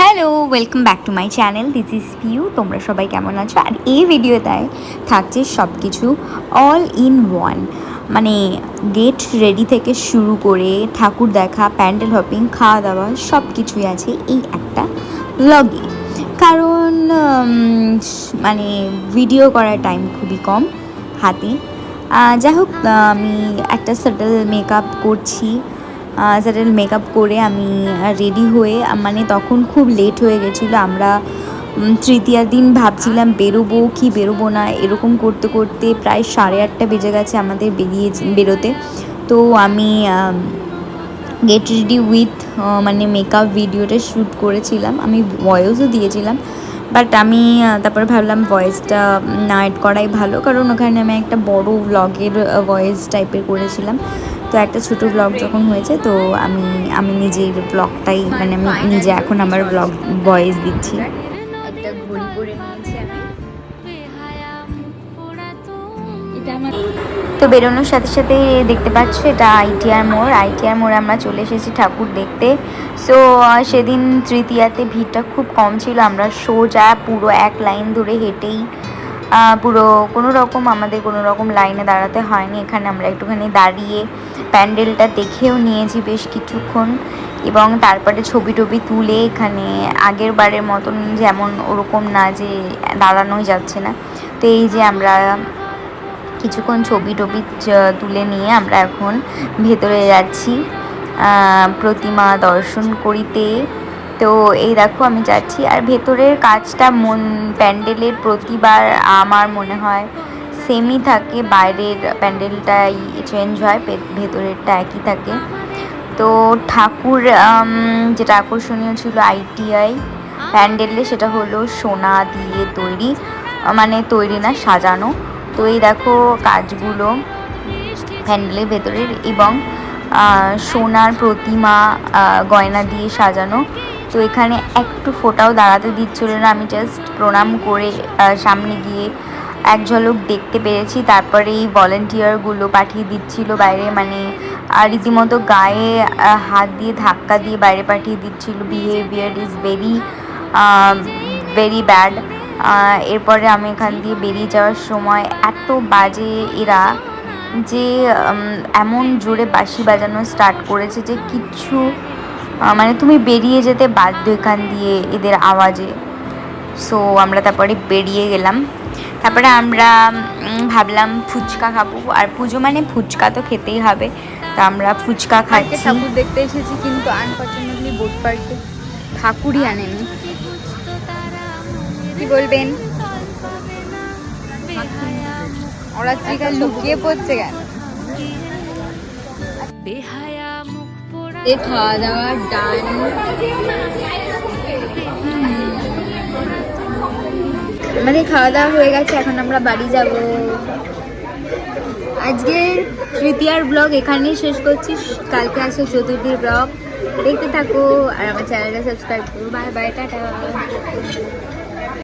Hello, welcome back to my channel. This is Piu. তোমরা সবাই কেমন আছো? আর এই ভিডিওতে থাকছে সব কিছু অল ইন ওয়ান, মানে গেট রেডি থেকে শুরু করে ঠাকুর দেখা, প্যান্ডেল হপিং, খাওয়া দাওয়া সব কিছুই আছে এই একটা ব্লগে। কারণ মানে ভিডিও করার টাইম খুবই কম হাতে। যাই হোক, আমি একটা সাটল মেকআপ করছি। সাটল মেকআপ করে আমি রেডি হয়ে, মানে তখন খুব লেট হয়ে গেছিলো। আমরা তৃতীয়ার দিন ভাবছিলাম বেরোবো কি বেরোবো না, এরকম করতে করতে প্রায় 8:30 বেজে গেছে আমাদের বেরোতে। তো আমি গেট রেডি উইথ মানে মেকআপ ভিডিওটা শ্যুট করেছিলাম, আমি ভয়েসও দিয়েছিলাম। বাট আমি তারপরে ভাবলাম ভয়েসটা না অ্যাড করাই ভালো, কারণ ওখানে আমি একটা বড় ব্লগের ভয়েস টাইপের করেছিলাম। তো একটা ছোটো ব্লগ যখন হয়েছে, তো আমি নিজের ব্লগটাই, মানে আমি নিজে এখন আমার ব্লগ ভয়েস দিচ্ছি। একটা ঘড়ি পরে নিয়েছি আমি, এটা আমার। তো বেরোনোর সাথে সাথে দেখতে পাচ্ছ এটা আইটিআর মোড়। আইটিআর মোড়ে আমরা চলে এসেছি ঠাকুর দেখতে। সো সেদিন তৃতীয়াতে ভিড়টা খুব কম ছিল। আমরা সোজা পুরো এক লাইন ধরে হেঁটেই পুরো আমাদের কোনো রকম লাইনে দাঁড়াতে হয়নি। এখানে আমরা একটুখানি দাঁড়িয়ে প্যান্ডেলটা দেখেও নিয়েছি বেশ কিছুক্ষণ, এবং তারপরে ছবি টবি তুলে এখানে আগের বারের মতন যেমন ওরকম না যে দাঁড়ানোই যাচ্ছে না। তো এই যে আমরা কিছুক্ষণ ছবি টবি তুলে নিয়ে আমরা এখন ভেতরে যাচ্ছি প্রতিমা দর্শন করিতে। তো এই দেখো আমি যাচ্ছি, আর ভেতরের কাজটা প্যান্ডেলের প্রতিবার আমার মনে হয় সেমই থাকে, বাইরের প্যান্ডেলটাই চেঞ্জ হয়, ভেতরেরটা একই থাকে। তো ঠাকুর যেটা আকর্ষণীয় ছিল আইটিআই প্যান্ডেলে, সেটা হলো সোনা দিয়ে তৈরি, মানে তৈরি না, সাজানো। তো এই দেখো কাজগুলো প্যান্ডেলের ভেতরের, এবং সোনার প্রতিমা গয়না দিয়ে সাজানো। তো এখানে একটু ফোটাও দাঁড়াতে দিচ্ছিল না, আমি জাস্ট প্রণাম করে সামনে গিয়ে এক ঝলক দেখতে পেরেছি। তারপরে এই ভলেন্টিয়ারগুলো পাঠিয়ে দিচ্ছিল বাইরে, মানে রীতিমতো গায়ে হাত দিয়ে ধাক্কা দিয়ে বাইরে পাঠিয়ে দিচ্ছিল। Behaviour is very bad. এরপরে আমি এখান দিয়ে বেরিয়ে যাওয়ার সময় এত বাজে এরা, যে এমন জোরে বাঁশি বাজানো স্টার্ট করেছে যে কিচ্ছু, মানে তুমি বেরিয়ে যেতে বাধ্য এখান দিয়ে এদের আওয়াজে। সো আমরা তারপরে বেরিয়ে গেলাম। তারপরে আমরা ভাবলাম ফুচকা খাবো, আর পুজো মানে ফুচকা তো খেতেই হবে। তো আমরা ফুচকা খাচ্ছি। ঠাকুর দেখতে এসেছি, কিন্তু আনফরচুনেটলি বোট পার্কে ঠাকুরই আনেনি। কি বলবেন? ওরা চিকা লুকিয়ে পড়ছে কেন? খাওয়া দাওয়া ডান। আমাদের খাওয়া দাওয়া হয়ে গেছে, এখন আমরা বাড়ি যাব। আজকের তৃতীয়ার ব্লগ এখানেই শেষ করছি। কালকে আসে চতুর্থীর ব্লগ, দেখতে থাকো আর আমার চ্যানেলটা সাবস্ক্রাইব করো। Bye bye, tata.